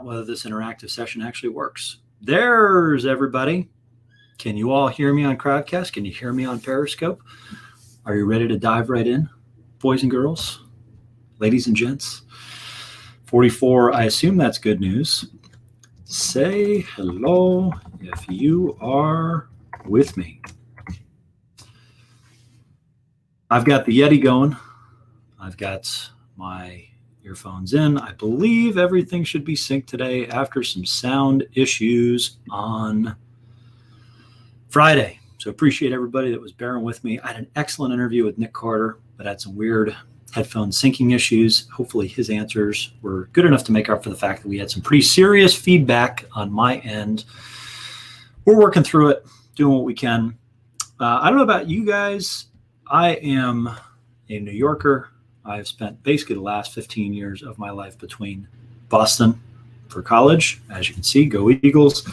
out whether this interactive session actually works. There's everybody. Can you all hear me on Crowdcast? Can you hear me on Periscope? Are you ready to dive right in, boys and girls, ladies and gents? 44, I assume that's good news. Say hello if you are with me. I've got the Yeti going. I've got my earphones in. I believe everything should be synced today after some sound issues on Friday. So appreciate everybody that was bearing with me. I had an excellent interview with Nick Carter, but had some weird headphone syncing issues. Hopefully his answers were good enough to make up for the fact that we had some pretty serious feedback on my end. We're working through it, doing what we can. I don't know about you guys. I am a New Yorker. I've spent basically the last 15 years of my life between Boston for college, as you can see, go Eagles,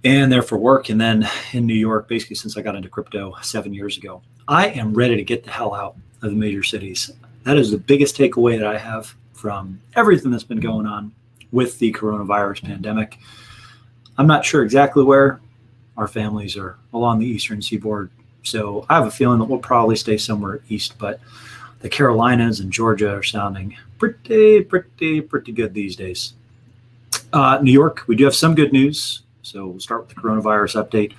and there for work, and then in New York, basically since I got into crypto 7 years ago. I am ready to get the hell out of the major cities. That is the biggest takeaway that I have from everything that's been going on with the coronavirus pandemic. I'm not sure exactly where. Our families are along the eastern seaboard, so I have a feeling that we'll probably stay somewhere east, but the Carolinas and Georgia are sounding pretty good these days. New York, we do have some good news. So we'll start with the coronavirus update.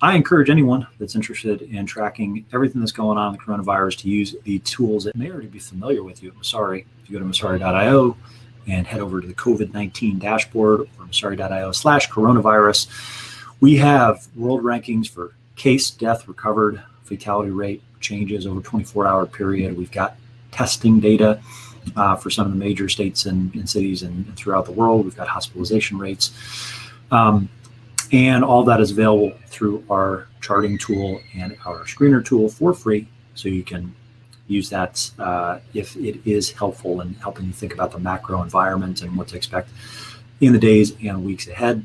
I encourage anyone that's interested in tracking everything that's going on in the coronavirus to use the tools that may already be familiar with you at Messari. If you go to Messari.io and head over to the COVID-19 dashboard or Messari.io/coronavirus, we have world rankings for case, death, recovered, fatality rate changes over a 24-hour period. We've got testing data for some of the major states and cities and throughout the world. We've got hospitalization rates. And all that is available through our charting tool and our screener tool for free. So you can use that if it is helpful in helping you think about the macro environment and what to expect in the days and weeks ahead.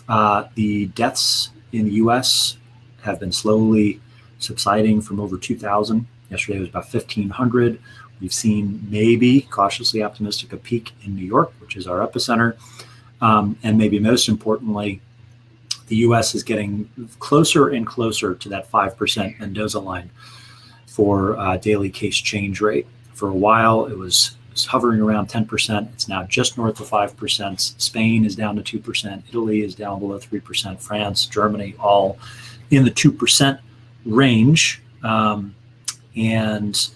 The deaths in the US have been slowly subsiding from over 2,000. Yesterday it was about 1,500. We've seen, maybe cautiously optimistic, a peak in New York, which is our epicenter. And maybe most importantly, the US is getting closer and closer to that 5% Mendoza line for daily case change rate. For a while, it was hovering around 10%. It's now just north of 5%. Spain is down to 2%. Italy is down below 3%. France, Germany, all in the 2% range. And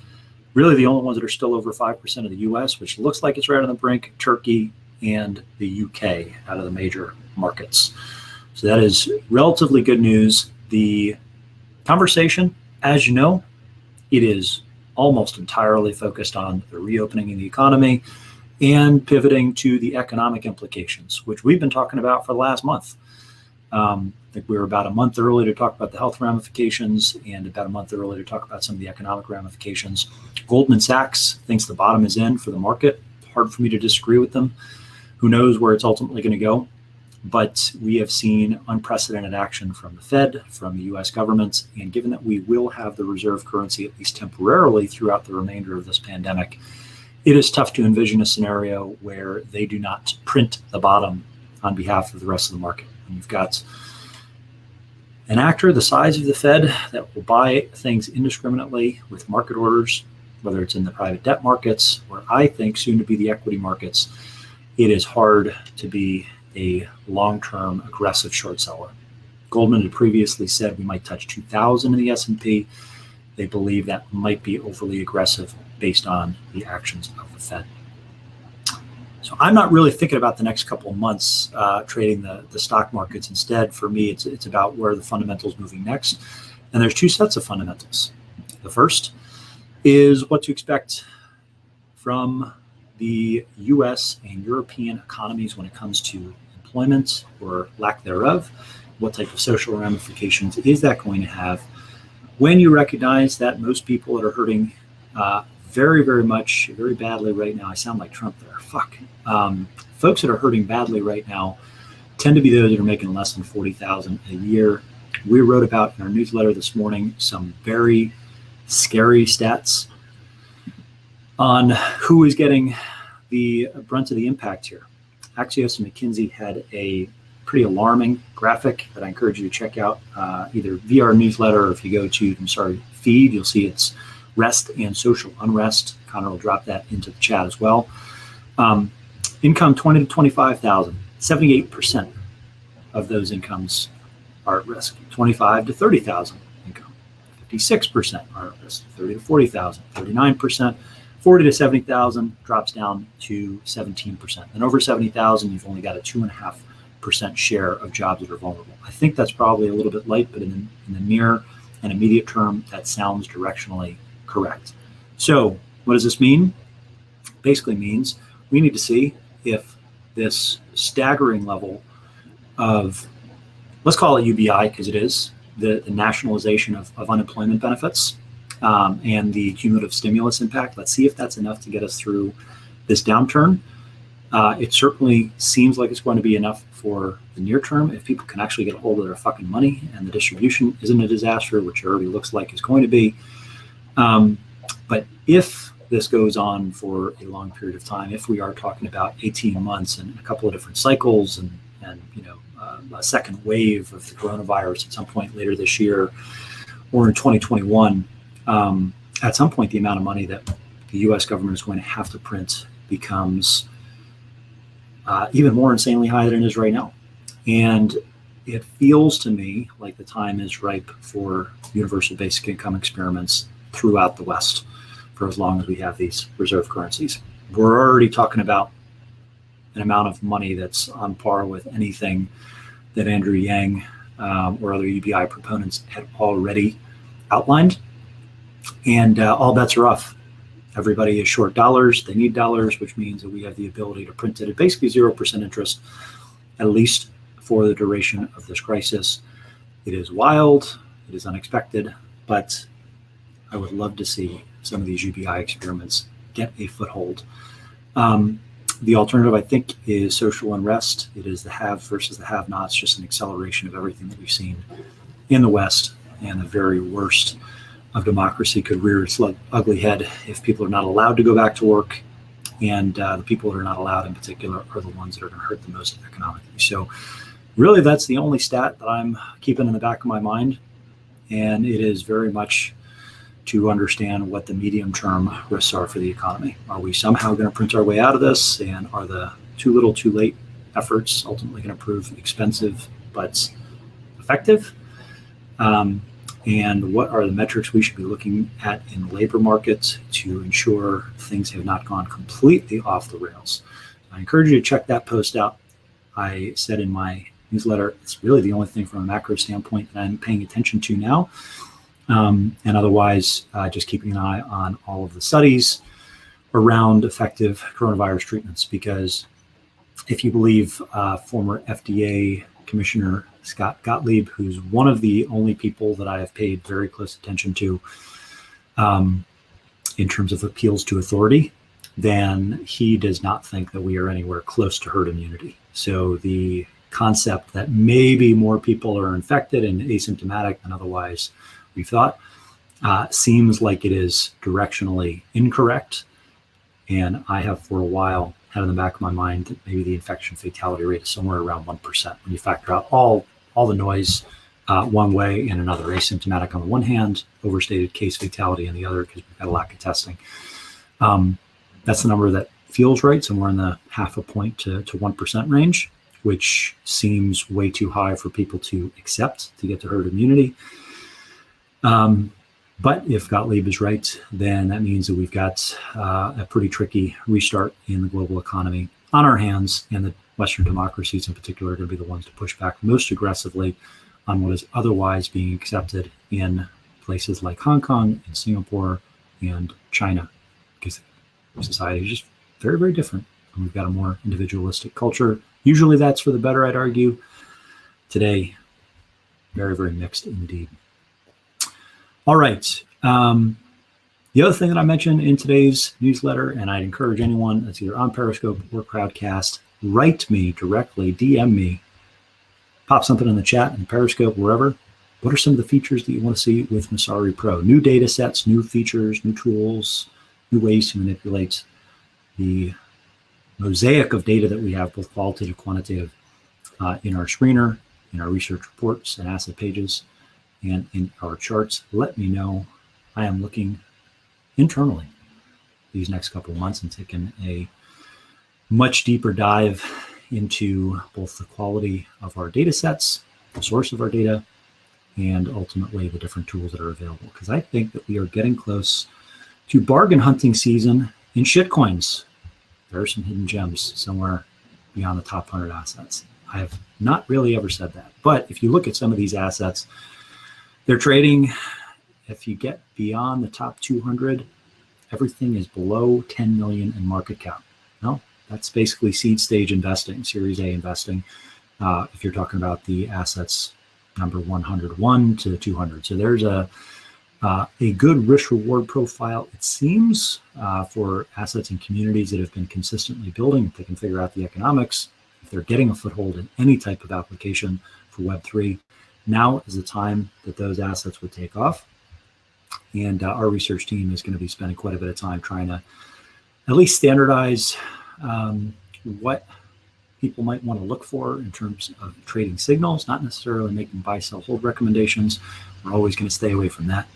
really the only ones that are still over 5% of the US, which looks like it's right on the brink, Turkey and the UK out of the major markets. So that is relatively good news. The conversation, as you know, it is almost entirely focused on the reopening of the economy and pivoting to the economic implications, which we've been talking about for the last month. I think we were about a month early to talk about the health ramifications and about a month early to talk about some of the economic ramifications. Goldman Sachs thinks the bottom is in for the market. Hard for me to disagree with them. Who knows where it's ultimately going to go? But we have seen unprecedented action from the Fed, from the US government, and given that we will have the reserve currency at least temporarily throughout the remainder of this pandemic, it is tough to envision a scenario where they do not print the bottom on behalf of the rest of the market. And you've got an actor the size of the Fed that will buy things indiscriminately with market orders, whether it's in the private debt markets or I think soon to be the equity markets. It is hard to be a long-term aggressive short seller. Goldman had previously said we might touch 2,000 in the S&P. They believe that might be overly aggressive based on the actions of the Fed. So I'm not really thinking about the next couple of months trading the stock markets. Instead, for me, it's about where the fundamentals moving next. And there's two sets of fundamentals. The first is what to expect from the US and European economies when it comes to employment or lack thereof. What type of social ramifications is that going to have when you recognize that most people that are hurting very badly right now? I sound like Trump there. Folks that are hurting badly right now tend to be those that are making less than $40,000 a year. We wrote about in our newsletter this morning some very scary stats on who is getting the brunt of the impact here. Axios and McKinsey had a pretty alarming graphic that I encourage you to check out either via our newsletter, or if you go to the Messari feed, you'll see it's rest and social unrest. Connor will drop that into the chat as well. Income 20 to 25,000, 78% of those incomes are at risk. 25 to 30,000 income, 56% are at risk. 30 to 40,000, 39%. 40 to 70,000 drops down to 17%. And over 70,000, you've only got a 2.5% share of jobs that are vulnerable. I think that's probably a little bit light, but in the near and immediate term, that sounds directionally correct. So what does this mean? Basically means we need to see if this staggering level of, let's call it UBI because it is, the nationalization of unemployment benefits and the cumulative stimulus impact. Let's see if that's enough to get us through this downturn. It certainly seems like it's going to be enough for the near term if people can actually get a hold of their fucking money and the distribution isn't a disaster, which it already looks like is going to be. But if this goes on for a long period of time, if we are talking about 18 months and a couple of different cycles and a second wave of the coronavirus at some point later this year or in 2021, at some point the amount of money that the U.S. government is going to have to print becomes even more insanely high than it is right now. And it feels to me like the time is ripe for universal basic income experiments throughout the West for as long as we have these reserve currencies. We're already talking about an amount of money that's on par with anything that Andrew Yang or other UBI proponents had already outlined. And all bets are off. Everybody is short dollars. They need dollars, which means that we have the ability to print it at basically 0% interest, at least for the duration of this crisis. It is wild. It is unexpected. But I would love to see some of these UBI experiments get a foothold. The alternative, I think, is social unrest. It is the haves versus the have-nots, just an acceleration of everything that we've seen in the West, and the very worst of democracy could rear its ugly head if people are not allowed to go back to work, and the people that are not allowed in particular are the ones that are going to hurt the most economically. So really, that's the only stat that I'm keeping in the back of my mind, and it is very much to understand what the medium-term risks are for the economy. Are we somehow going to print our way out of this, and are the too little, too late efforts ultimately going to prove expensive but effective? And what are the metrics we should be looking at in the labor markets to ensure things have not gone completely off the rails? I encourage you to check that post out. I said in my newsletter, it's really the only thing from a macro standpoint that I'm paying attention to now. And otherwise, just keeping an eye on all of the studies around effective coronavirus treatments, because if you believe former FDA Commissioner Scott Gottlieb, who's one of the only people that I have paid very close attention to in terms of appeals to authority, then he does not think that we are anywhere close to herd immunity. So the concept that maybe more people are infected and asymptomatic than otherwise we thought seems like it is directionally incorrect. And I have for a while had in the back of my mind that maybe the infection fatality rate is somewhere around 1% when you factor out all the noise one way and another. Asymptomatic on the one hand, overstated case fatality on the other, because we've got a lack of testing. That's the number that feels right, somewhere in the 0.5 point to 1% range, which seems way too high for people to accept to get to herd immunity. But if Gottlieb is right, then that means that we've got a pretty tricky restart in the global economy on our hands, and the Western democracies in particular are going to be the ones to push back most aggressively on what is otherwise being accepted in places like Hong Kong and Singapore and China, because society is just very, very different. And we've got a more individualistic culture. Usually that's for the better, I'd argue. Today, very, very mixed indeed. All right. The other thing that I mentioned in today's newsletter, and I'd encourage anyone that's either on Periscope or Crowdcast, write me directly, DM me, pop something in the chat in Periscope, wherever. What are some of the features that you want to see with Messari Pro? New data sets, new features, new tools, new ways to manipulate the mosaic of data that we have, both qualitative, quantitative, in our screener, in our research reports and asset pages, and in our charts, let me know. I am looking internally these next couple of months and taking a much deeper dive into both the quality of our data sets, the source of our data, and ultimately the different tools that are available. Because I think that we are getting close to bargain hunting season in shitcoins. There are some hidden gems somewhere beyond the top 100 assets. I have not really ever said that. But if you look at some of these assets, they're trading, if you get beyond the top 200, everything is below 10 million in market cap. No, that's basically seed stage investing, Series A investing, if you're talking about the assets number 101 to 200. So there's a good risk reward profile, it seems, for assets and communities that have been consistently building. If they can figure out the economics, if they're getting a foothold in any type of application for Web3, now is the time that those assets would take off. And our research team is going to be spending quite a bit of time trying to at least standardize what people might want to look for in terms of trading signals, not necessarily making buy, sell, hold recommendations. We're always going to stay away from that,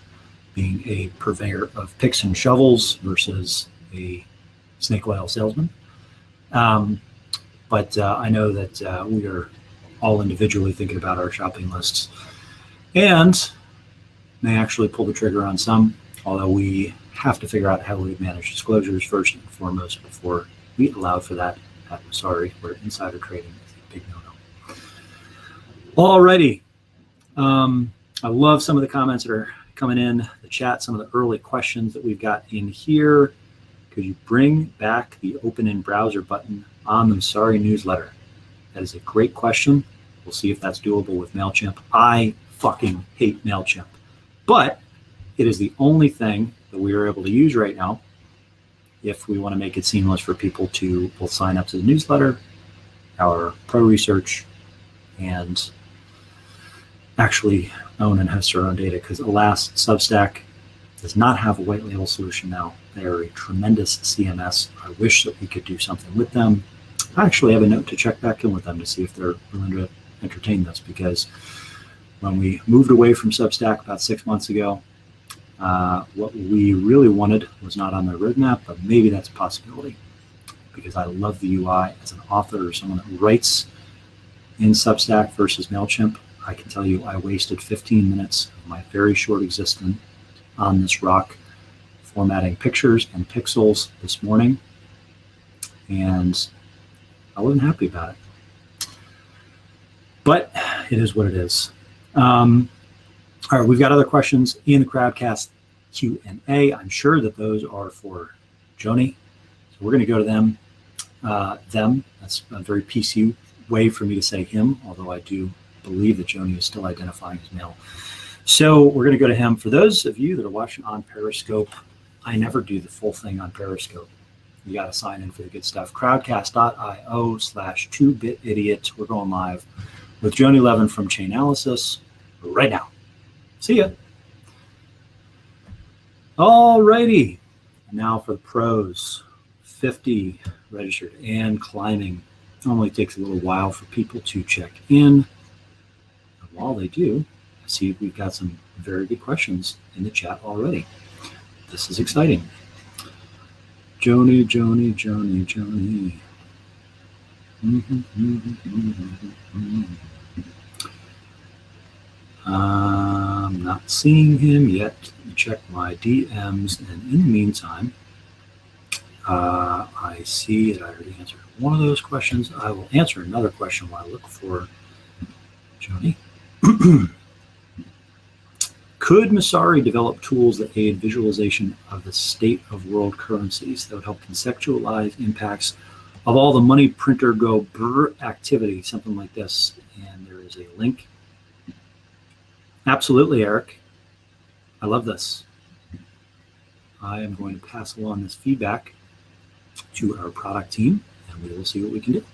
being a purveyor of picks and shovels versus a snake oil salesman. But I know that we are all individually thinking about our shopping lists and may actually pull the trigger on some, although we have to figure out how we manage disclosures first and foremost before we allow for that at Messari, where insider trading is a big no-no. Alrighty. I love some of the comments that are coming in the chat, some of the early questions that we've got in here. Could you bring back the open in browser button on the Messari newsletter? That is a great question. We'll see if that's doable with MailChimp. I fucking hate MailChimp, but it is the only thing that we are able to use right now if we want to make it seamless for people to both sign up to the newsletter, our pro research, and actually own and host our own data. Because alas, Substack does not have a white label solution now. They are a tremendous CMS. I wish that we could do something with them. I actually have a note to check back in with them to see if they're willing to entertain this, because when we moved away from Substack about 6 months ago, what we really wanted was not on their roadmap, but maybe that's a possibility, because I love the UI as an author or someone that writes in Substack versus MailChimp. I can tell you I wasted 15 minutes of my very short existence on this rock formatting pictures and pixels this morning, and I wasn't happy about it. But it is what it is. All right, we've got other questions in the Crowdcast Q&A. I'm sure that those are for Jony. So we're going to go to them. That's a very PC way for me to say him, although I do believe that Jony is still identifying as male. So we're going to go to him. For those of you that are watching on Periscope, I never do the full thing on Periscope. You got to sign in for the good stuff. Crowdcast.io/2bitidiot. We're going live with Jony Levin from Chainalysis right now. See ya. All righty. Now for the pros. 50 registered and climbing. Normally takes a little while for people to check in. And while they do, I see we've got some very good questions in the chat already. This is exciting. Jony. I'm not seeing him yet. Let me check my DMs, and in the meantime, I see that I already answered one of those questions. I will answer another question while I look for Jony. Could Messari develop tools that aid visualization of the state of world currencies that would help conceptualize impacts of all the money printer go brr activity, something like this? And there is a link. Absolutely, Eric. I love this. I am going to pass along this feedback to our product team, and we will see what we can do.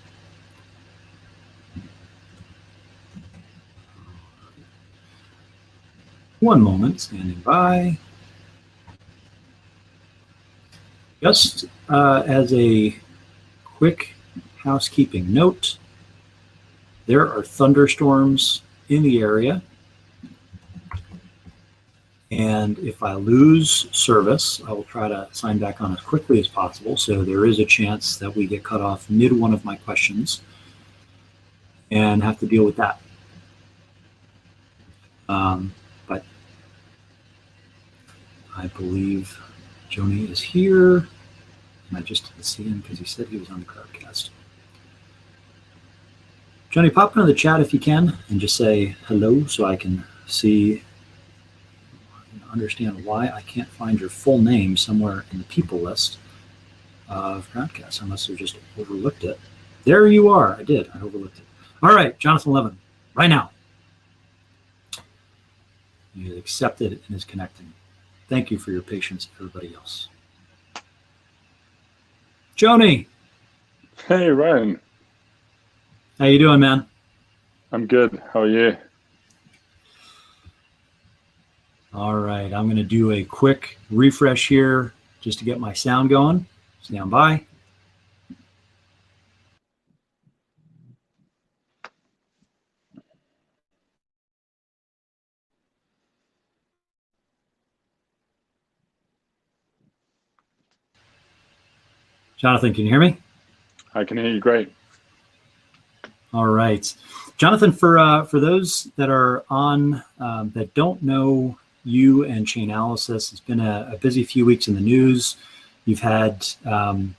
One moment, standing by. Just as a quick housekeeping note. There are thunderstorms in the area. And if I lose service, I will try to sign back on as quickly as possible. So there is a chance that we get cut off mid one of my questions and have to deal with that. But I believe Jony is here. And I just didn't see him because he said he was on the crowdcast. Jony, pop into the chat if you can and just say hello so I can see, understand why I can't find your full name somewhere in the people list of crowdcasts, unless I just overlooked it. There you are. I did. I overlooked it. All right, Jonathan Levin, right now. He has accepted and is connecting. Thank you for your patience, everybody else. Jony. Hey, Ryan. How you doing, man? I'm good. How are you? All right, I'm going to do a quick refresh here just to get my sound going. Stand by. Jonathan, can you hear me? I can hear you great. All right. Jonathan, for those that are on that don't know you and Chainalysis, it's been a busy few weeks in the news. You've had some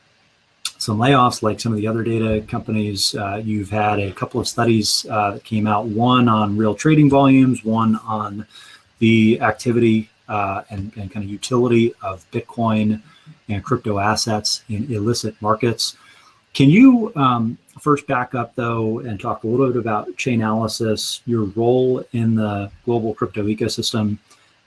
layoffs like some of the other data companies. You've had a couple of studies that came out, one on real trading volumes, one on the activity and kind of utility of Bitcoin and crypto assets in illicit markets. Can you first back up, though, and talk a little bit about Chainalysis, your role in the global crypto ecosystem,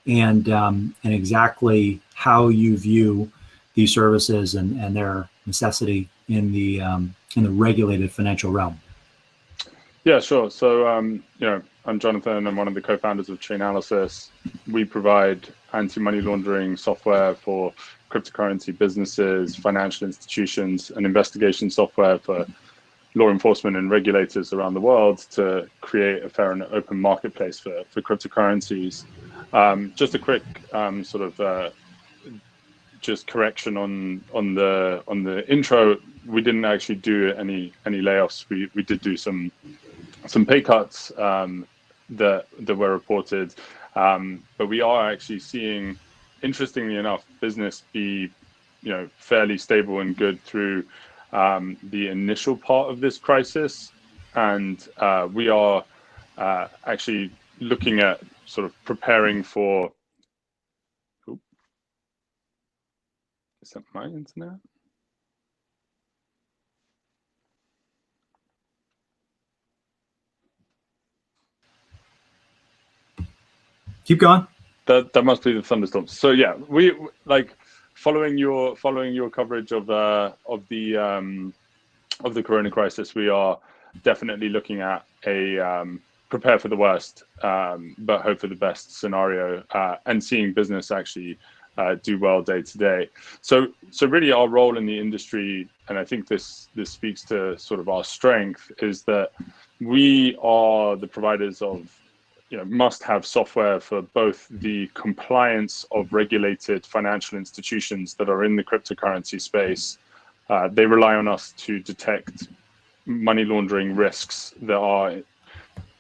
and exactly how you view these services and their necessity in the regulated financial realm? Yeah, sure. So, I'm Jonathan. I'm one of the co-founders of Chainalysis. We provide anti-money laundering software for cryptocurrency businesses, financial institutions, and investigation software for law enforcement and regulators around the world to create a fair and open marketplace for cryptocurrencies. Just a quick just correction on the intro. We didn't actually do any layoffs. We did do some pay cuts that were reported, but we are actually seeing, interestingly enough, business be fairly stable and good through the initial part of this crisis, and we are actually looking at sort of preparing for. Is that my internet? Keep going. That must be the thunderstorms. So yeah, we like following your coverage of the corona crisis. We are definitely looking at a prepare for the worst, but hope for the best scenario, and seeing business actually do well day to day. So really our role in the industry, and I think this speaks to sort of our strength, is that we are the providers of must-have software for both the compliance of regulated financial institutions that are in the cryptocurrency space. They rely on us to detect money laundering risks that are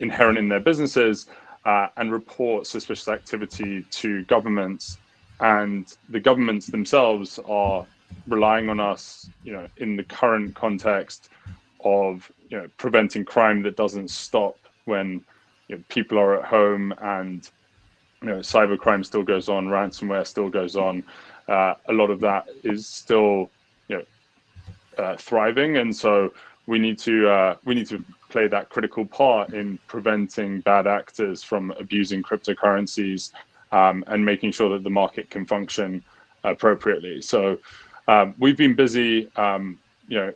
inherent in their businesses and report suspicious activity to governments. And the governments themselves are relying on us, in the current context of preventing crime that doesn't stop when people are at home, and cybercrime still goes on, ransomware still goes on. A lot of that is still thriving, and so we need to play that critical part in preventing bad actors from abusing cryptocurrencies and making sure that the market can function appropriately. So we've been busy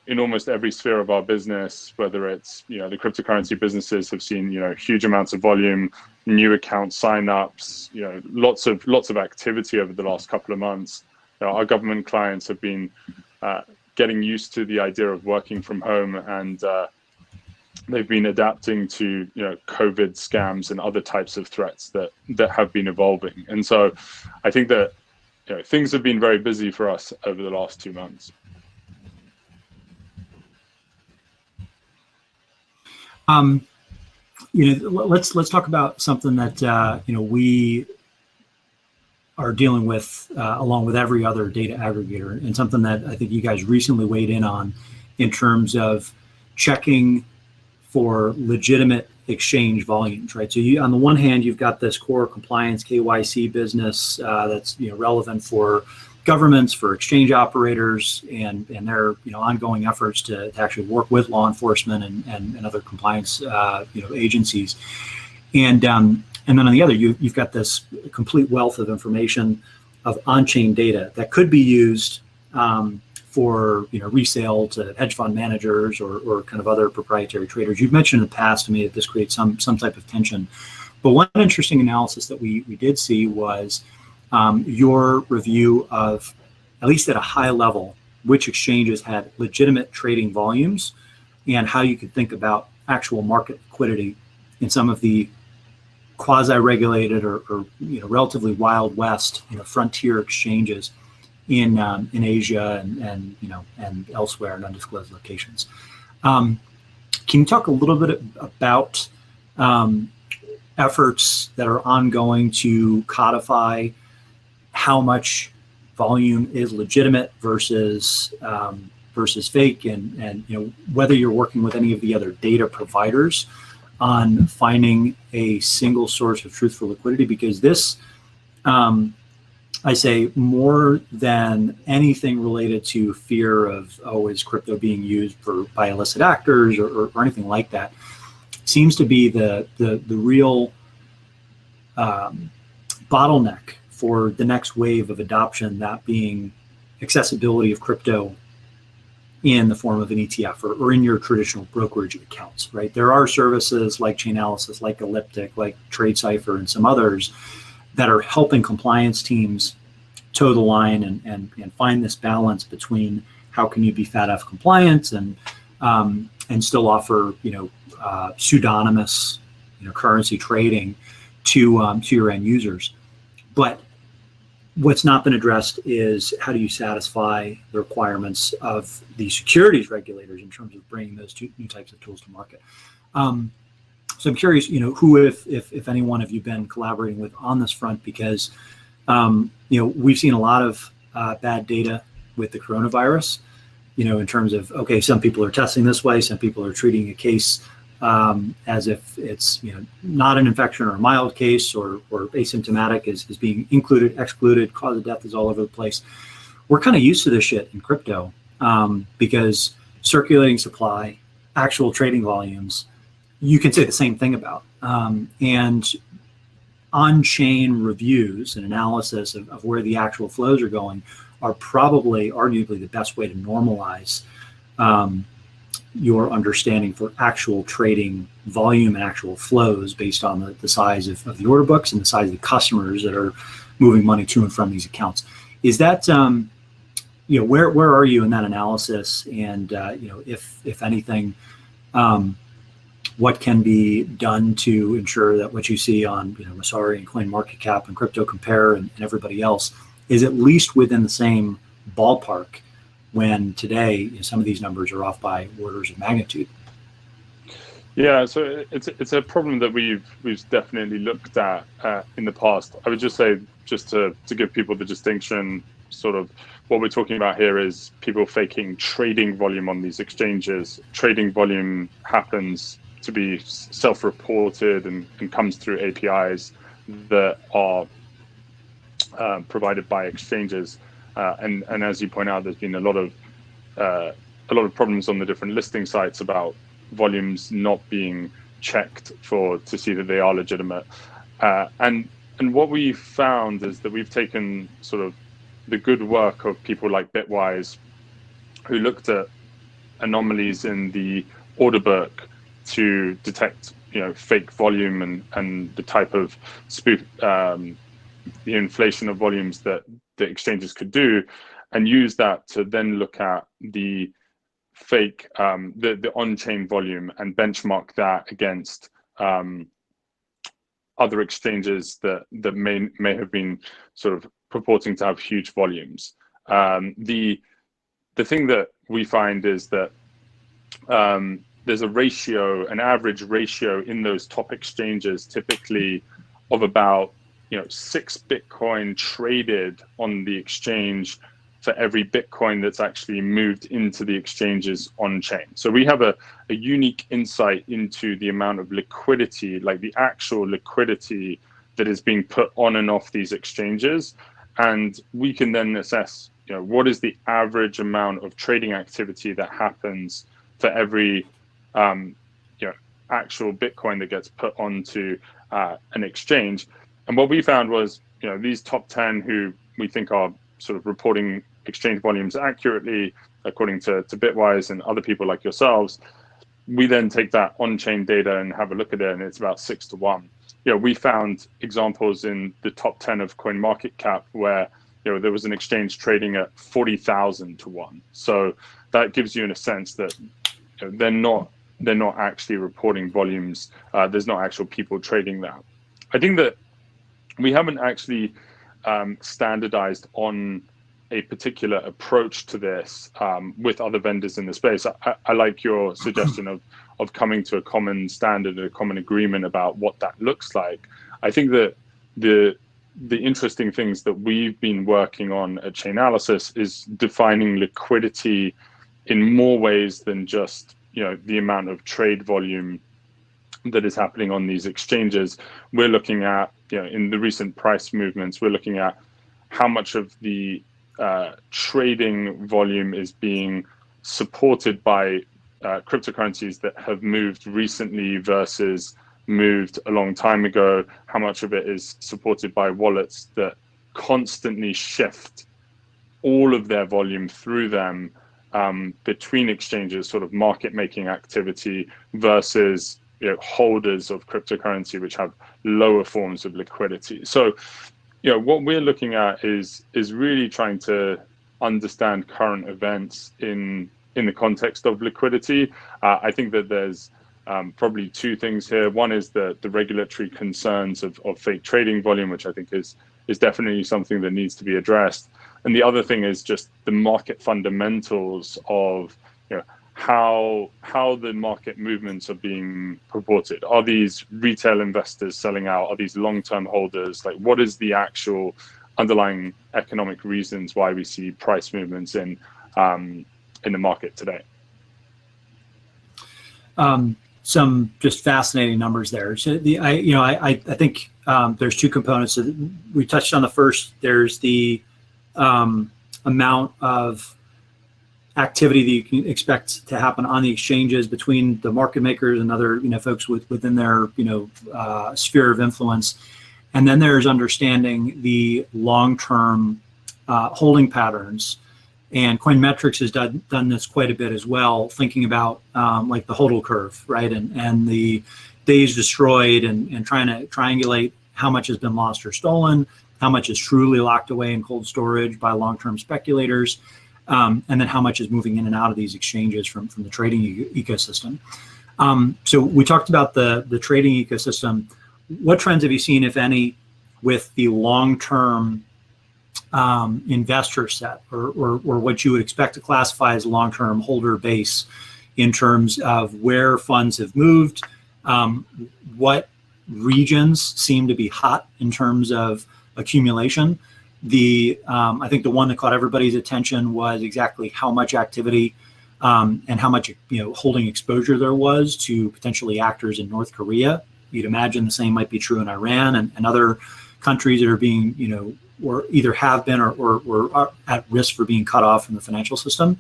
in almost every sphere of our business, whether it's, the cryptocurrency businesses have seen, huge amounts of volume, new account signups, lots of activity over the last couple of months. Our government clients have been getting used to the idea of working from home, and they've been adapting to COVID scams and other types of threats that have been evolving. And so I think that things have been very busy for us over the last 2 months. Let's talk about something that we are dealing with along with every other data aggregator, and something that I think you guys recently weighed in on in terms of checking for legitimate exchange volumes, right? So on the one hand, you've got this core compliance KYC business that's relevant for governments, for exchange operators, and their ongoing efforts to actually work with law enforcement and other compliance agencies, and then on the other, you've got this complete wealth of information of on-chain data that could be used for resale to hedge fund managers or kind of other proprietary traders. You've mentioned in the past to me that this creates some type of tension. But one interesting analysis that we did see was your review of, at least at a high level, which exchanges had legitimate trading volumes and how you could think about actual market liquidity in some of the quasi-regulated or relatively wild west frontier exchanges in Asia and elsewhere in undisclosed locations. Can you talk a little bit about efforts that are ongoing to codify how much volume is legitimate versus fake, and whether you're working with any of the other data providers on finding a single source of truth for liquidity? Because this, I say, more than anything related to fear of, is crypto being used by illicit actors or anything like that, seems to be the real bottleneck for the next wave of adoption, that being accessibility of crypto in the form of an ETF or in your traditional brokerage accounts, right? There are services like Chainalysis, like Elliptic, like TradeCypher, and some others that are helping compliance teams toe the line and find this balance between how can you be FATF compliant and still offer pseudonymous currency trading to your end users. But what's not been addressed is how do you satisfy the requirements of the securities regulators in terms of bringing those two new types of tools to market. So I'm curious, who, if anyone, have you been collaborating with on this front? Because we've seen a lot of bad data with the coronavirus. In terms of, okay, some people are testing this way, some people are treating a case as if it's not an infection or a mild case, or asymptomatic is being included, excluded, cause of death is all over the place. We're kind of used to this shit in crypto because circulating supply, actual trading volumes, you can say the same thing about. And on-chain reviews and analysis of where the actual flows are going are probably, arguably, the best way to normalize your understanding for actual trading volume and actual flows based on the size of the order books and the size of the customers that are moving money to and from these accounts. Is that, where are you in that analysis? And, if anything, what can be done to ensure that what you see on Messari and CoinMarketCap and Crypto Compare and everybody else is at least within the same ballpark, when today some of these numbers are off by orders of magnitude? Yeah, so it's a problem that we've definitely looked at in the past. I would just say, just to give people the distinction, sort of what we're talking about here is people faking trading volume on these exchanges. Trading volume happens to be self-reported and comes through APIs that are provided by exchanges. And as you point out, there's been a lot of problems on the different listing sites about volumes not being checked to see that they are legitimate. And what we found is that we've taken sort of the good work of people like Bitwise, who looked at anomalies in the order book to detect fake volume and the type of spoof, the inflation of volumes that the exchanges could do, and use that to then look at the fake, the on-chain volume and benchmark that against other exchanges that may have been sort of purporting to have huge volumes. The thing that we find is that there's a ratio, an average ratio in those top exchanges, typically of about 6 Bitcoin traded on the exchange for every Bitcoin that's actually moved into the exchanges on chain. So we have a unique insight into the amount of liquidity, like the actual liquidity that is being put on and off these exchanges. And we can then assess, what is the average amount of trading activity that happens for every actual Bitcoin that gets put onto an exchange. And what we found was, these top 10 who we think are sort of reporting exchange volumes accurately, according to Bitwise and other people like yourselves, we then take that on-chain data and have a look at it, and it's about 6 to 1. We found examples in the top 10 of CoinMarketCap where there was an exchange trading at 40,000 to 1. So that gives you in a sense that they're not actually reporting volumes. There's not actual people trading that. I think that we haven't actually standardized on a particular approach to this with other vendors in the space. I like your suggestion of coming to a common standard, a common agreement about what that looks like. I think that the interesting things that we've been working on at Chainalysis is defining liquidity in more ways than just the amount of trade volume that is happening on these exchanges. We're looking at, in the recent price movements, we're looking at how much of the trading volume is being supported by cryptocurrencies that have moved recently versus moved a long time ago, how much of it is supported by wallets that constantly shift all of their volume through them between exchanges, sort of market making activity, versus holders of cryptocurrency which have lower forms of liquidity. So what we're looking at is really trying to understand current events in the context of liquidity. I think that there's probably two things here. One is the regulatory concerns of fake trading volume, which I think is definitely something that needs to be addressed. And the other thing is just the market fundamentals of how the market movements are being purported. Are these retail investors selling out? Are these long-term holders? Like, what is the actual underlying economic reasons why we see price movements in the market today? Some just fascinating numbers there. So I think there's two components. So we touched on the first. There's the amount of activity that you can expect to happen on the exchanges between the market makers and other folks within their sphere of influence, and then there's understanding the long-term holding patterns. And Coinmetrics has done this quite a bit as well, thinking about like the HODL curve, right, and the days destroyed, and trying to triangulate how much has been lost or stolen, how much is truly locked away in cold storage by long-term speculators, and then how much is moving in and out of these exchanges from the trading ecosystem. So we talked about the trading ecosystem. What trends have you seen, if any, with the long-term investor set, or what you would expect to classify as long-term holder base, in terms of where funds have moved, what regions seem to be hot in terms of accumulation? I think the one that caught everybody's attention was exactly how much activity and how much holding exposure there was to potentially actors in North Korea. You'd imagine the same might be true in Iran and other countries that are being or either have been or are at risk for being cut off from the financial system.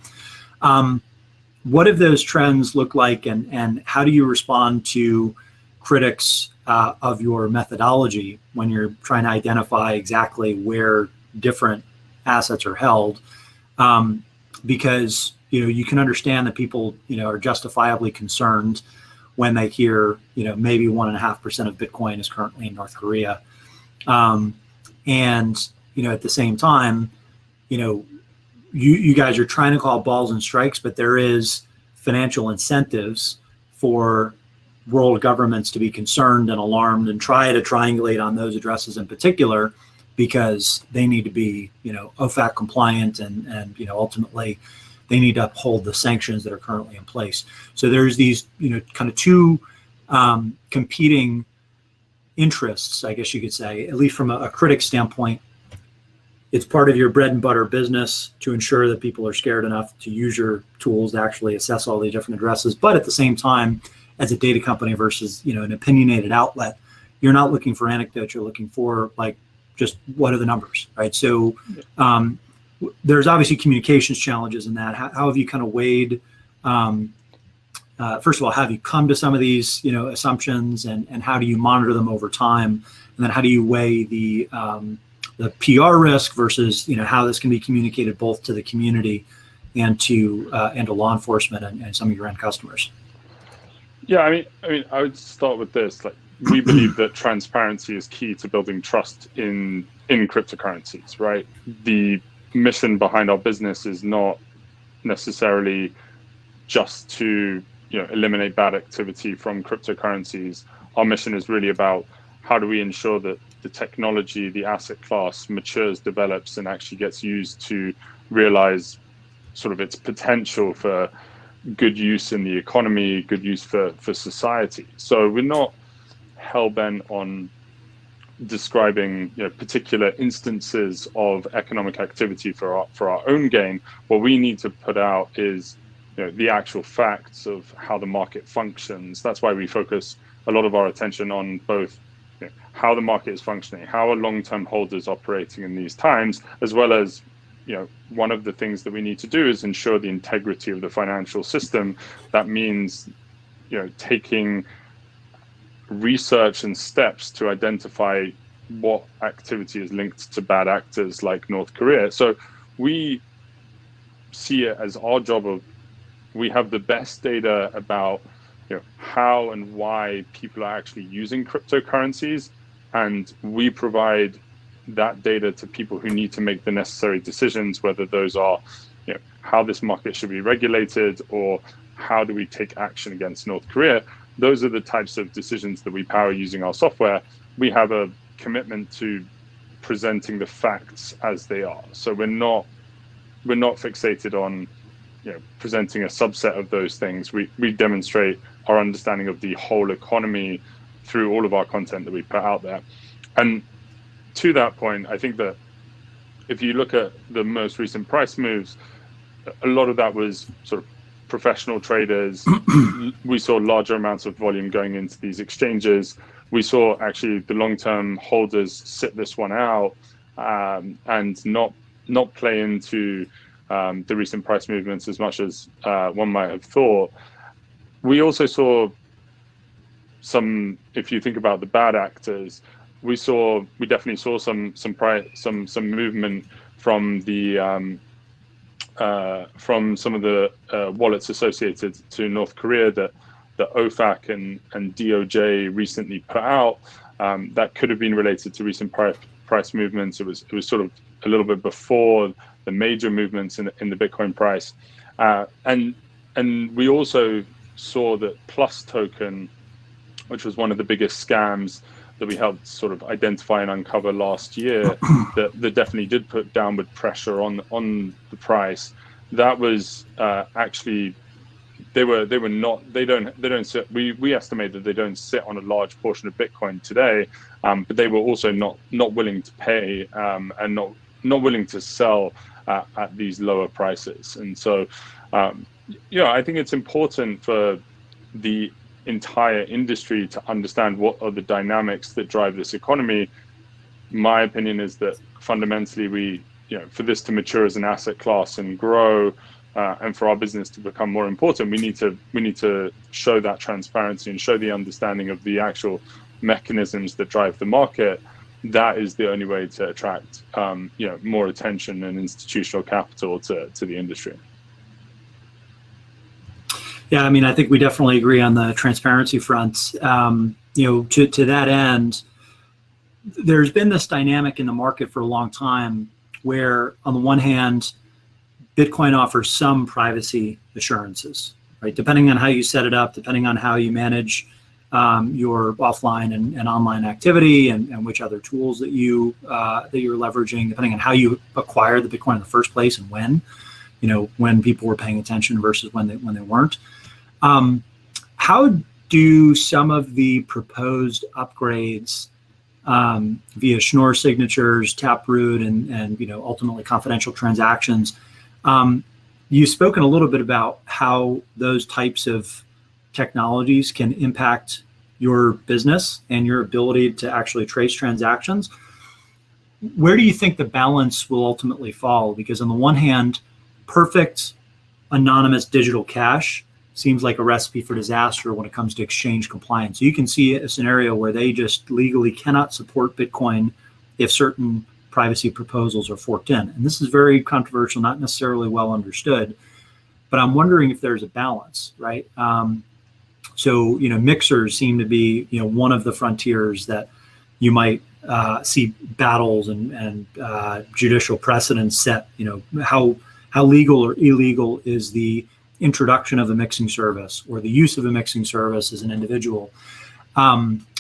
What have those trends look like, and how do you respond to critics of your methodology when you're trying to identify exactly where different assets are held? Because you can understand that people are justifiably concerned when they hear maybe 1.5% of Bitcoin is currently in North Korea. And at the same time, you guys are trying to call balls and strikes, but there is financial incentives for world governments to be concerned and alarmed and try to triangulate on those addresses in particular, because they need to be, OFAC compliant, and ultimately they need to uphold the sanctions that are currently in place. So there's these, kind of two competing interests, I guess you could say, at least from a critic standpoint. It's part of your bread and butter business to ensure that people are scared enough to use your tools to actually assess all the different addresses. But at the same time, as a data company versus, an opinionated outlet, you're not looking for anecdotes. You're looking for just what are the numbers, right? So there's obviously communications challenges in that. How have you kind of weighed, first of all, how have you come to some of these, assumptions, and how do you monitor them over time? And then how do you weigh the PR risk versus, how this can be communicated both to the community and to law enforcement and some of your end customers? Yeah, I mean, I would start with this. We believe that transparency is key to building trust in cryptocurrencies, right? The mission behind our business is not necessarily just to, eliminate bad activity from cryptocurrencies. Our mission is really about how do we ensure that the technology, the asset class matures, develops, and actually gets used to realize sort of its potential for good use in the economy, good use for society. So we're not hell-bent on describing particular instances of economic activity for our own gain. What we need to put out is the actual facts of how the market functions. That's why we focus a lot of our attention on both how the market is functioning, how are long-term holders operating in these times, as well as one of the things that we need to do is ensure the integrity of the financial system. That means taking research and steps to identify what activity is linked to bad actors like North Korea. So we see it as our job of, we have the best data about how and why people are actually using cryptocurrencies, and we provide that data to people who need to make the necessary decisions, whether those are how this market should be regulated or how do we take action against North Korea. Those are the types of decisions that we power using our software. We have a commitment to presenting the facts as they are. So we're not fixated on presenting a subset of those things. We demonstrate our understanding of the whole economy through all of our content that we put out there. And to that point, I think that if you look at the most recent price moves, a lot of that was sort of professional traders. We saw larger amounts of volume going into these exchanges. We saw actually the long-term holders sit this one out and not play into the recent price movements as much as one might have thought. We also saw some, if you think about the bad actors, we definitely saw some movement from the from some of the wallets associated to North Korea that the OFAC and DOJ recently put out. That could have been related to recent price movements. It was sort of a little bit before the major movements in the Bitcoin price, and we also saw that Plus token, which was one of the biggest scams that we helped sort of identify and uncover last year, that definitely did put downward pressure on the price. That was actually they don't sit. We estimate that they don't sit on a large portion of Bitcoin today, but they were also not willing to pay and not willing to sell at these lower prices. And so I think it's important for the entire industry to understand what are the dynamics that drive this economy. My opinion is that fundamentally for this to mature as an asset class and grow, and for our business to become more important, we need to show that transparency and show the understanding of the actual mechanisms that drive the market. That is the only way to attract more attention and institutional capital to the industry. Yeah, I mean, I think we definitely agree on the transparency front. To that end, there's been this dynamic in the market for a long time where, on the one hand, Bitcoin offers some privacy assurances, right? Depending on how you set it up, depending on how you manage your offline and online activity, and which other tools that you're leveraging, depending on how you acquired the Bitcoin in the first place and when people were paying attention versus when they weren't. How do some of the proposed upgrades via Schnorr signatures, Taproot, and ultimately confidential transactions? You've spoken a little bit about how those types of technologies can impact your business and your ability to actually trace transactions. Where do you think the balance will ultimately fall? Because on the one hand, perfect anonymous digital cash seems like a recipe for disaster when it comes to exchange compliance. You can see a scenario where they just legally cannot support Bitcoin if certain privacy proposals are forked in. And this is very controversial, not necessarily well understood, but I'm wondering if there's a balance, right? So mixers seem to be one of the frontiers that you might see battles and judicial precedents set. How legal or illegal is the introduction of a mixing service or the use of a mixing service as an individual,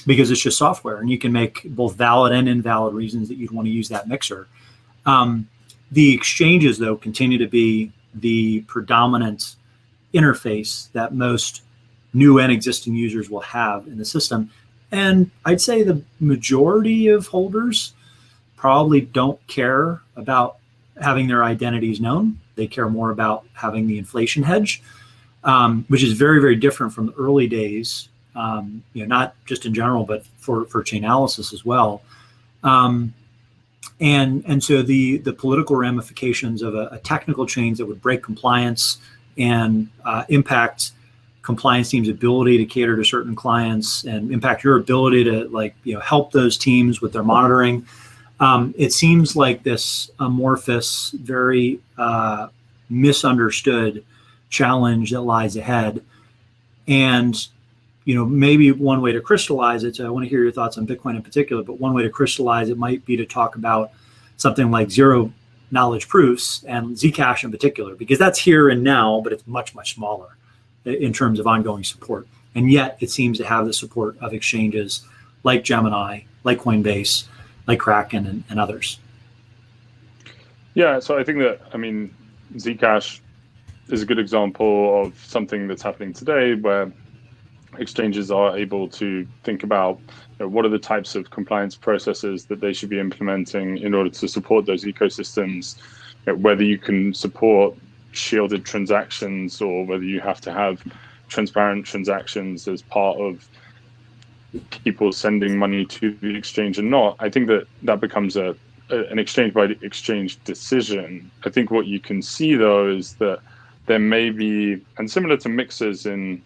because it's just software, and you can make both valid and invalid reasons that you'd want to use that mixer. The exchanges, though, continue to be the predominant interface that most new and existing users will have in the system. And I'd say the majority of holders probably don't care about having their identities known. They care more about having the inflation hedge, which is very, very different from the early days, not just in general, but for Chainalysis as well. And so the political ramifications of a technical change that would break compliance and impact compliance teams' ability to cater to certain clients and impact your ability to help those teams with their monitoring. It seems like this amorphous, very misunderstood challenge that lies ahead. And maybe one way to crystallize it, so I want to hear your thoughts on Bitcoin in particular, but one way to crystallize it might be to talk about something like zero knowledge proofs and Zcash in particular, because that's here and now, but it's much, much smaller in terms of ongoing support. And yet it seems to have the support of exchanges like Gemini, like Coinbase, like Kraken, and others. Yeah, so I think that, Zcash is a good example of something that's happening today where exchanges are able to think about what are the types of compliance processes that they should be implementing in order to support those ecosystems, whether you can support shielded transactions or whether you have to have transparent transactions as part of people sending money to the exchange or not. I think that becomes an exchange by exchange decision. I think what you can see though is that there may be, and similar to mixers in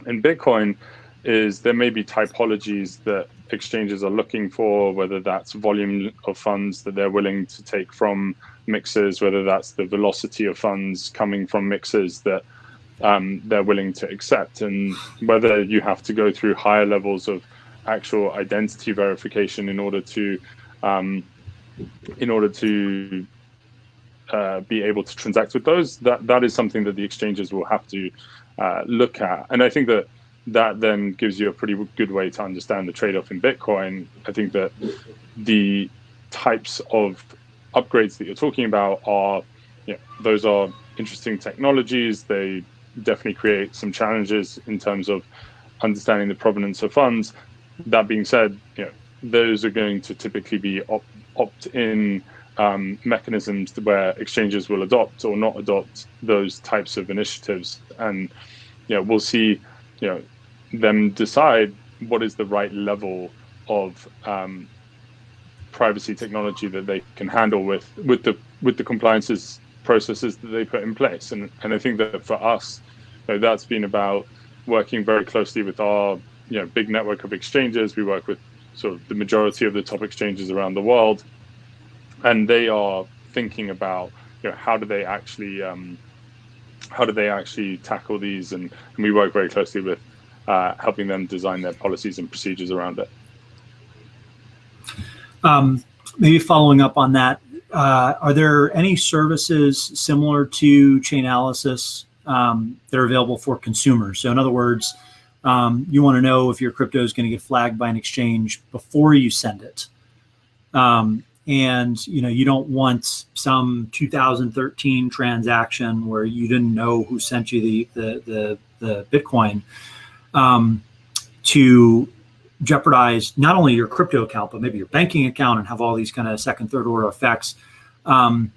Bitcoin, is there may be typologies that exchanges are looking for, whether that's volume of funds that they're willing to take from mixers, whether that's the velocity of funds coming from mixers that they're willing to accept, and whether you have to go through higher levels of actual identity verification in order to be able to transact with those. That is something that the exchanges will have to look at. And I think that then gives you a pretty good way to understand the trade-off in Bitcoin. I think that the types of upgrades that you're talking about are, those are interesting technologies. They definitely create some challenges in terms of understanding the provenance of funds. That being said, those are going to typically be opt-in mechanisms where exchanges will adopt or not adopt those types of initiatives. And we'll see them decide what is the right level of privacy technology that they can handle with the compliances processes that they put in place. And I think that for us, that's been about working very closely with our big network of exchanges. We work with sort of the majority of the top exchanges around the world, and they are thinking about how do they actually tackle these, and we work very closely with helping them design their policies and procedures around it. Maybe following up on that, are there any services similar to Chainalysis that are available for consumers? So in other words, you want to know if your crypto is going to get flagged by an exchange before you send it. And you don't want some 2013 transaction where you didn't know who sent you the Bitcoin to jeopardize not only your crypto account, but maybe your banking account and have all these kind of second, third order effects. Do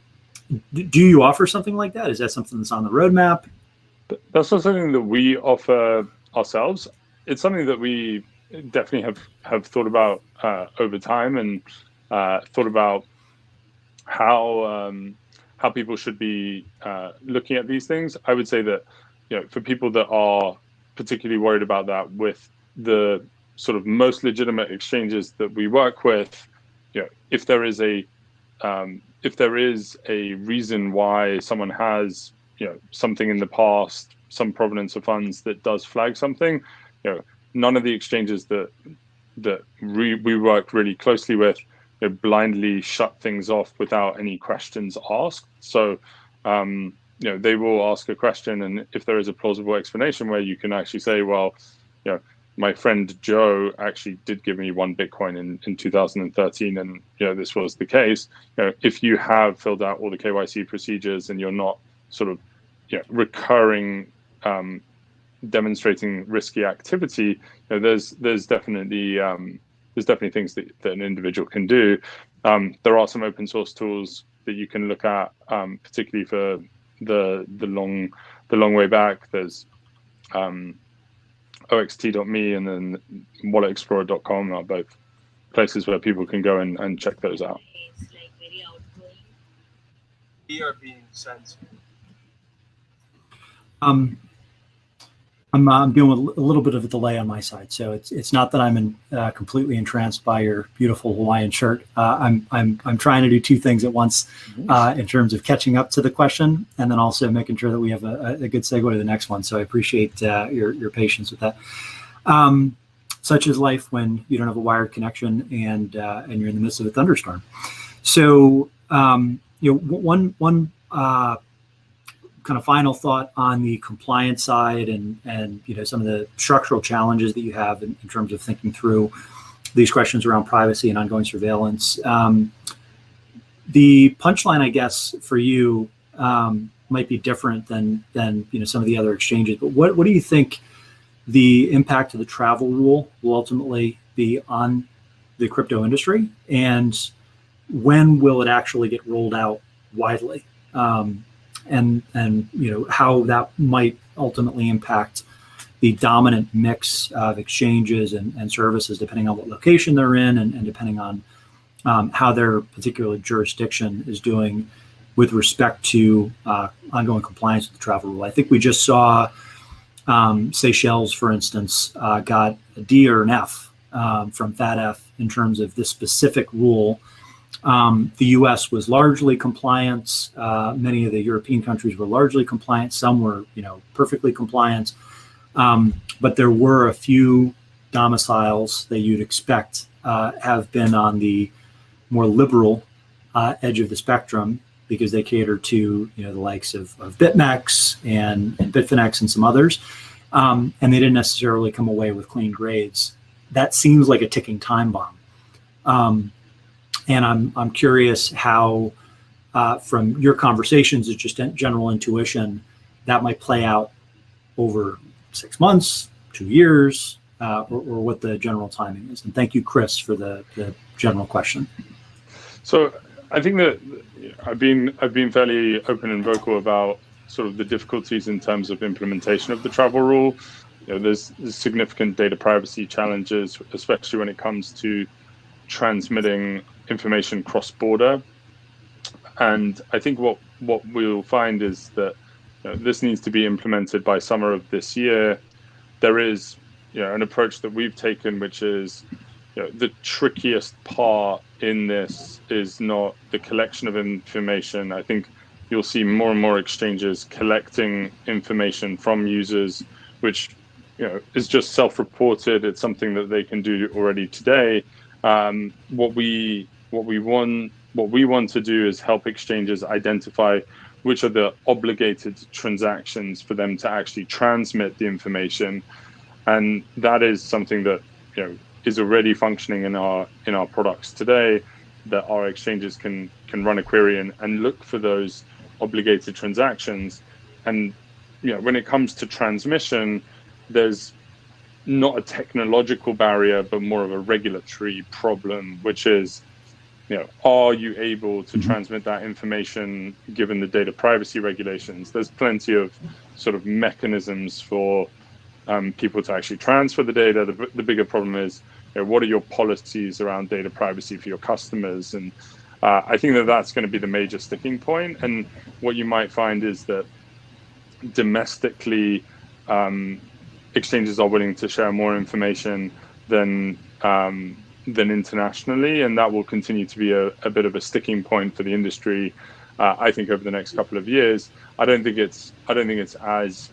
you offer something like that? Is that something that's on the roadmap? That's not something that we offer ourselves. It's something that we definitely have thought about over time, and thought about how people should be looking at these things. I would say that for people that are particularly worried about that, with the sort of most legitimate exchanges that we work with, if there is a reason why someone has something in the past, some provenance of funds that does flag something, none of the exchanges that we work really closely with blindly shut things off without any questions asked. So they will ask a question, and if there is a plausible explanation where you can actually say, well, my friend Joe actually did give me 1 Bitcoin in 2013, and this was the case. If you have filled out all the KYC procedures and you're not sort of recurring demonstrating risky activity, there's definitely things that an individual can do. There are some open source tools that you can look at, particularly for the long way back. There's oxt.me and then walletexplorer.com are both places where people can go and check those out. I'm dealing with a little bit of a delay on my side, so it's not that I'm completely entranced by your beautiful Hawaiian shirt. I'm trying to do 2 things at once in terms of catching up to the question, and then also making sure that we have a good segue to the next one. So I appreciate your patience with that. Such is life when you don't have a wired connection and you're in the midst of a thunderstorm. So one kind of final thought on the compliance side and some of the structural challenges that you have in terms of thinking through these questions around privacy and ongoing surveillance. The punchline, I guess, for you might be different than some of the other exchanges. But what do you think the impact of the travel rule will ultimately be on the crypto industry, and when will it actually get rolled out widely? And how that might ultimately impact the dominant mix of exchanges and services, depending on what location they're in and depending on how their particular jurisdiction is doing with respect to ongoing compliance with the travel rule. I think we just saw Seychelles, for instance, got a D or an F from FATF in terms of this specific rule. The U.S. was largely compliant. Many of the European countries were largely compliant. Some were, perfectly compliant. But there were a few domiciles that you'd expect have been on the more liberal edge of the spectrum, because they cater to the likes of BitMEX and Bitfinex and some others, and they didn't necessarily come away with clean grades. That seems like a ticking time bomb. And I'm curious how, from your conversations, it's just general intuition, that might play out over 6 months, 2 years, or what the general timing is. And thank you, Chris, for the general question. So I think that I've been fairly open and vocal about sort of the difficulties in terms of implementation of the travel rule. There's significant data privacy challenges, especially when it comes to transmitting information cross-border. And I think what we'll find is that this needs to be implemented by summer of this year. There is an approach that we've taken, which is the trickiest part in this is not the collection of information. I think you'll see more and more exchanges collecting information from users, which is just self-reported. It's something that they can do already today. What we want what we want to do is help exchanges identify which are the obligated transactions for them to actually transmit the information. And that is something that, is already functioning in our products today, that our exchanges can run a query and look for those obligated transactions. And when it comes to transmission, there's not a technological barrier, but more of a regulatory problem, which is, are you able to transmit that information given the data privacy regulations? There's plenty of sort of mechanisms for people to actually transfer the data. The bigger problem is, what are your policies around data privacy for your customers? And I think that that's going to be the major sticking point. And what you might find is that domestically, exchanges are willing to share more information than internationally, and that will continue to be a bit of a sticking point for the industry. I think over the next couple of years, I don't think it's as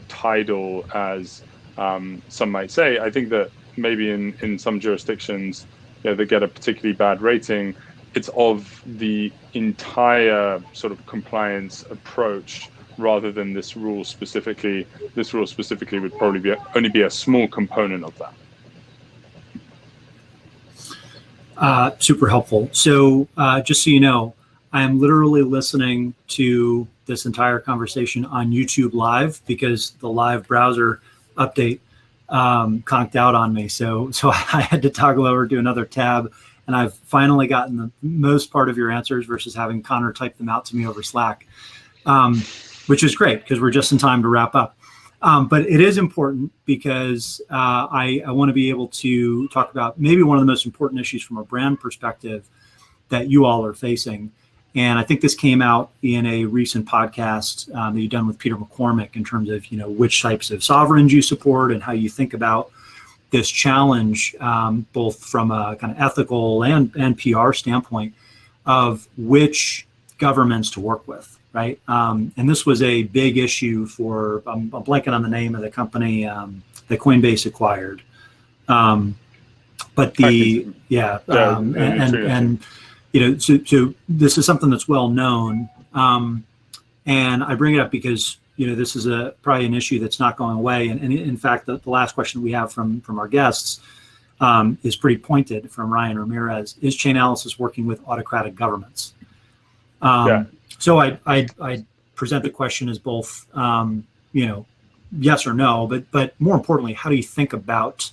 tidal as some might say. I think that maybe in some jurisdictions, they get a particularly bad rating. It's of the entire sort of compliance approach rather than this rule specifically. This rule specifically would probably only be a small component of that. Super helpful. So just so you know, I am literally listening to this entire conversation on YouTube Live because the live browser update conked out on me. So I had to toggle over to another tab, and I've finally gotten the most part of your answers versus having Connor type them out to me over Slack, which is great because we're just in time to wrap up. But it is important because I want to be able to talk about maybe one of the most important issues from a brand perspective that you all are facing. And I think this came out in a recent podcast that you've done with Peter McCormick in terms of, which types of sovereigns you support and how you think about this challenge, both from a kind of ethical and PR standpoint of which governments to work with, right? And this was a big issue for, I'm blanking on the name of the company that Coinbase acquired. But so this is something that's well known. And I bring it up because, this is probably an issue that's not going away. And in fact, the last question we have from our guests is pretty pointed from Ryan Ramirez. Is Chainalysis working with autocratic governments? So I present the question as both, yes or no, but more importantly, how do you think about,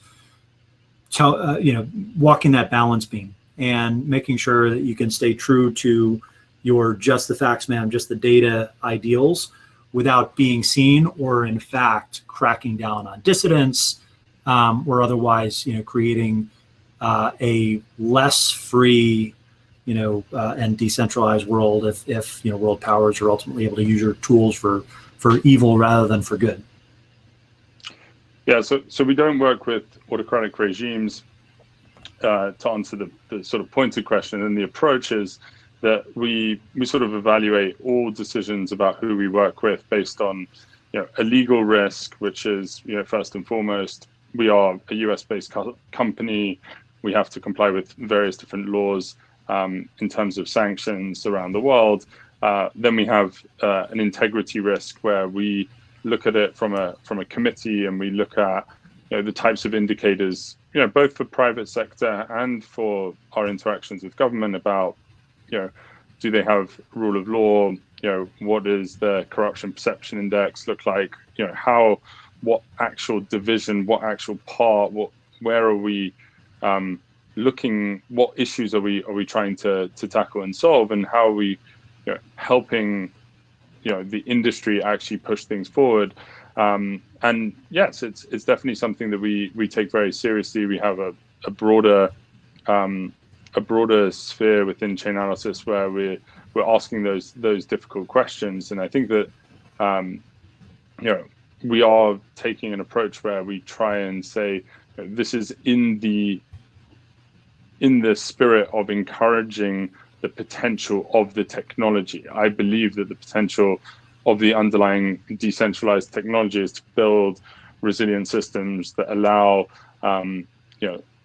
walking that balance beam and making sure that you can stay true to your just the facts, man, just the data ideals without being seen or in fact cracking down on dissidents or otherwise, creating a less free, and decentralized world if world powers are ultimately able to use your tools for evil rather than for good. Yeah, so we don't work with autocratic regimes. To answer the sort of pointed question, and the approach is that we sort of evaluate all decisions about who we work with based on a legal risk, which is first and foremost, we are a US-based company. We have to comply with various different laws in terms of sanctions around the world. Then we have an integrity risk where we look at it from a committee, and we look at the types of indicators, both for private sector and for our interactions with government about, do they have rule of law? What is the corruption perception index look like? What actual division, what actual part, where are we looking? What issues are we trying to tackle and solve, and how are we helping the industry actually push things forward? And yes, it's definitely something that we take very seriously. We have a broader sphere within Chainalysis where we're asking those difficult questions. And I think that we are taking an approach where we try and say this is in the spirit of encouraging the potential of the technology. I believe that the potential of the underlying decentralized technology is to build resilient systems that allow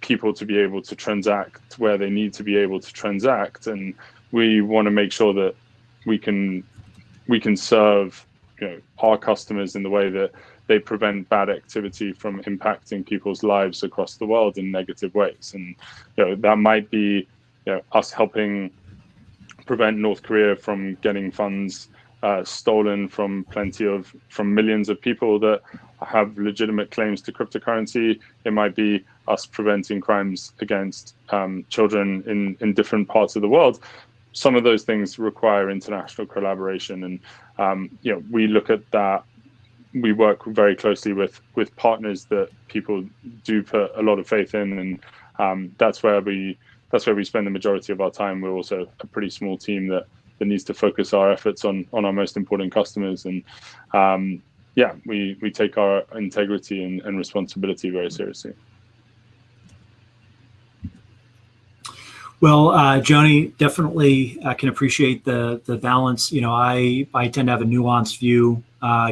people to be able to transact where they need to be able to transact. And we want to make sure that we can serve our customers in the way that they prevent bad activity from impacting people's lives across the world in negative ways. And that might be us helping prevent North Korea from getting funds stolen from millions of people that have legitimate claims to cryptocurrency. It might be us preventing crimes against children in different parts of the world. Some of those things require international collaboration, and we look at that. We work very closely with partners that people do put a lot of faith in, and that's where we spend the majority of our time. We're also a pretty small team that needs to focus our efforts on our most important customers, and we take our integrity and responsibility very seriously. Well, Jony, definitely I can appreciate the balance. I tend to have a nuanced view,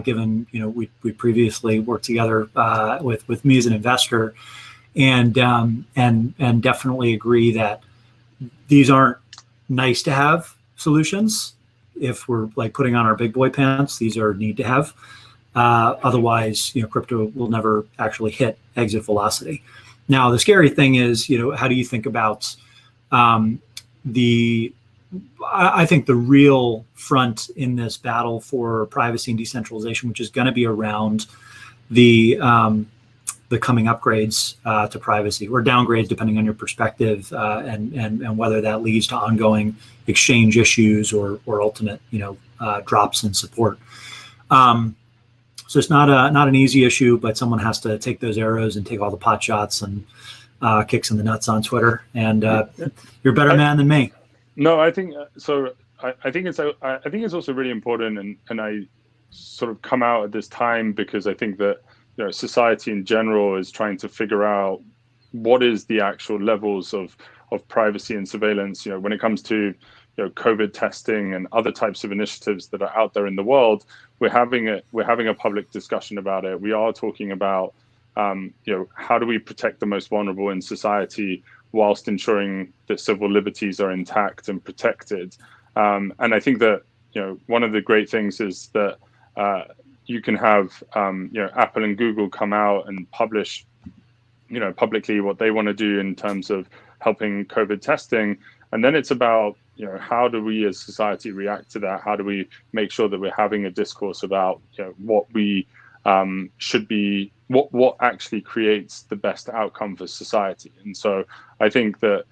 given we previously worked together with me as an investor, and definitely agree that these aren't nice to have solutions. If we're like putting on our big boy pants, these are need to have. Otherwise, crypto will never actually hit exit velocity. Now, the scary thing is, how do you think about I think the real front in this battle for privacy and decentralization, which is going to be around the coming upgrades to privacy or downgrades, depending on your perspective, and whether that leads to ongoing exchange issues or ultimate drops in support. So it's not an easy issue, but someone has to take those arrows and take all the pot shots and kicks in the nuts on Twitter, and you're a better man than me. No, I think so. I think it's also really important, and I sort of come out at this time because I think that society in general is trying to figure out what is the actual levels of privacy and surveillance. When it comes to COVID testing and other types of initiatives that are out there in the world, we're having a public discussion about it. We are talking about how do we protect the most vulnerable in society whilst ensuring that civil liberties are intact and protected. And I think that one of the great things is that you can have Apple and Google come out and publish publicly what they want to do in terms of helping COVID testing, and then it's about how do we as society react to that? How do we make sure that we're having a discourse about what we should be, what actually creates the best outcome for society? And so I think that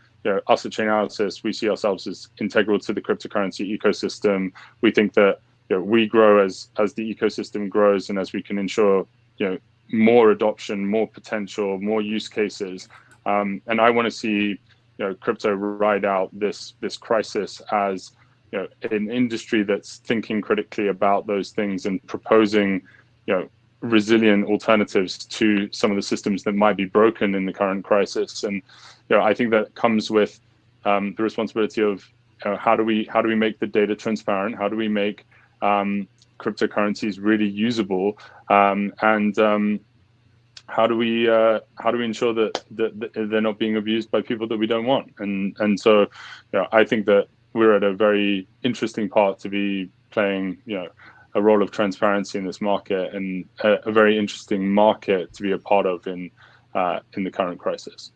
us at Chainalysis, we see ourselves as integral to the cryptocurrency ecosystem. We think that we grow as the ecosystem grows, and as we can ensure more adoption, more potential, more use cases. And I want to see crypto ride out this crisis as an industry that's thinking critically about those things and proposing resilient alternatives to some of the systems that might be broken in the current crisis. And I think that comes with the responsibility of how do we make the data transparent? How do we make cryptocurrencies really usable? And how do we ensure that they're not being abused by people that we don't want? And so I think that we're at a very interesting part to be playing a role of transparency in this market, and a very interesting market to be a part of in the current crisis.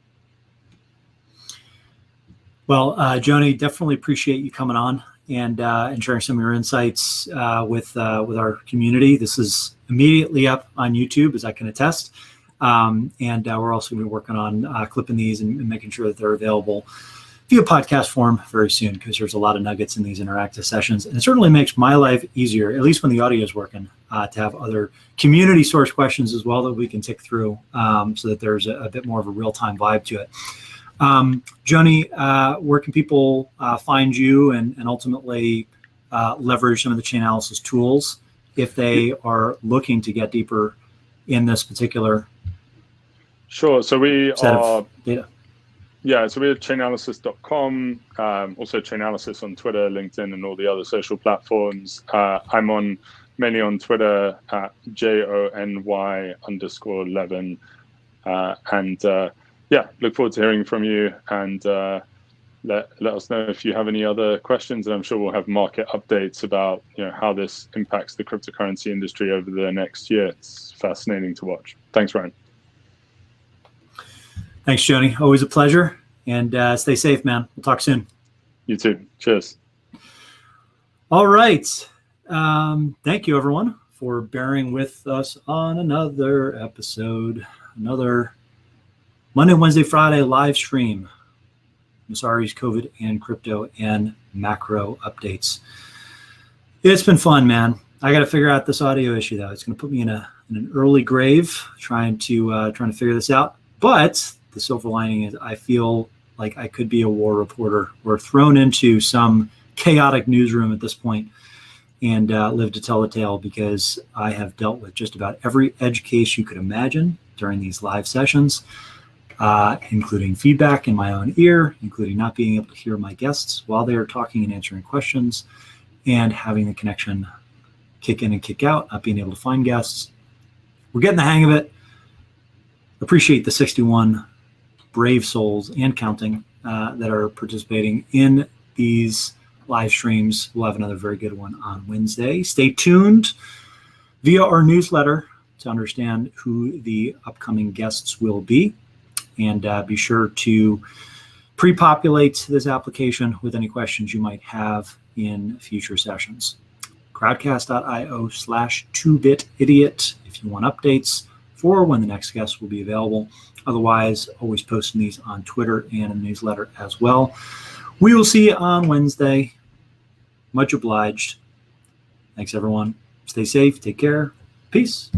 Well, Jony, definitely appreciate you coming on and sharing some of your insights with our community. This is immediately up on YouTube, as I can attest. And we're also going to be working on clipping these and making sure that they're available via podcast form very soon, because there's a lot of nuggets in these interactive sessions. And it certainly makes my life easier, at least when the audio is working, to have other community source questions as well that we can tick through, so that there's a bit more of a real-time vibe to it. Jony, where can people find you and ultimately leverage some of the Chainalysis tools if they are looking to get deeper in this particular Sure. So we set are of data? Yeah, so we're at chainalysis.com, also Chainalysis on Twitter, LinkedIn, and all the other social platforms. I'm mainly on Twitter at JONY_Levin. Look forward to hearing from you, and let us know if you have any other questions, and I'm sure we'll have market updates about how this impacts the cryptocurrency industry over the next year. It's fascinating to watch. Thanks, Ryan. Thanks, Jony. Always a pleasure. And stay safe, man. We'll talk soon. You too. Cheers. All right. Thank you, everyone, for bearing with us on another episode, another Monday, Wednesday, Friday live stream. Messari's COVID and crypto and macro updates. It's been fun, man. I got to figure out this audio issue, though. It's going to put me in an early grave trying to figure this out. But the silver lining is I feel like I could be a war reporter. We're thrown into some chaotic newsroom at this point and live to tell the tale, because I have dealt with just about every edge case you could imagine during these live sessions, including feedback in my own ear, including not being able to hear my guests while they are talking and answering questions, and having the connection kick in and kick out, not being able to find guests. We're getting the hang of it. Appreciate the 61 brave souls and counting that are participating in these live streams. We'll have another very good one on Wednesday. Stay tuned via our newsletter to understand who the upcoming guests will be. And be sure to pre-populate this application with any questions you might have in future sessions. Crowdcast.io/2bitidiot if you want updates for when the next guest will be available. Otherwise, always posting these on Twitter and in the newsletter as well. We will see you on Wednesday. Much obliged. Thanks, everyone. Stay safe. Take care. Peace.